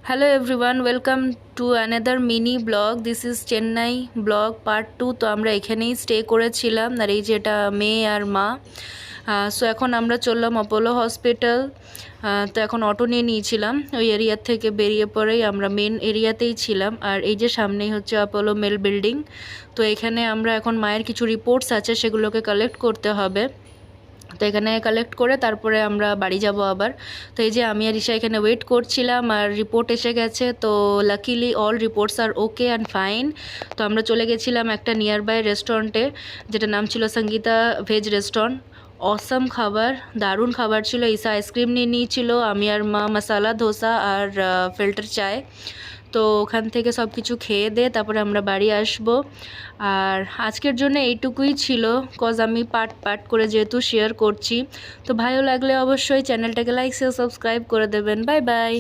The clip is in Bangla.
Hello everyone, welcome to another mini blog. This is Chennai blog part 2. তো আমরা এখানেই স্টে করেছিলাম আর এই যেটা মেয়ে আর মা। সো এখন আমরা চললাম অপোলো হসপিটাল। তো এখন অটো নিয়ে নিয়েছিলাম, ওই এরিয়ার থেকে বেরিয়ে পড়েই আমরা মেন এরিয়াতেই ছিলাম। আর এই যে সামনেই হচ্ছে অপোলো মেল বিল্ডিং। তো এখানে আমরা এখন মায়ের কিছু রিপোর্টস আছে, সেগুলোকে কালেক্ট করতে হবে। তো এখানে কালেক্ট করে তারপরে আমরা বাড়ি যাব আবার। তো এই যে আমি আর ঈশা এখানে ওয়েট করছিলাম আর রিপোর্ট এসে গেছে। তো luckily all reports are okay and fine. তো আমরা চলে গেছিলাম একটা নিয়ার বাই রেস্টুরেন্টে, যেটা নাম ছিল সঙ্গীতা ভেজ রেস্টুরেন্ট। অসম খাবার, দারুণ খাবার ছিল। ঈশা আইসক্রিম নিয়ে নিয়েছিল, আমি আর মা মশালা ধোসা আর ফিল্টার চায়। তো ওখান থেকে সব কিছু খেয়ে দিয়ে তারপরে আমরা বাড়ি আসব। আর আজকের জন্য এইটুকুই ছিল, কজ আমি পার্ট পার্ট করে যেহেতু শেয়ার করছি। তো ভালো লাগলে অবশ্যই চ্যানেলটাকে লাইক শেয়ার সাবস্ক্রাইব করে দেবেন। Bye bye.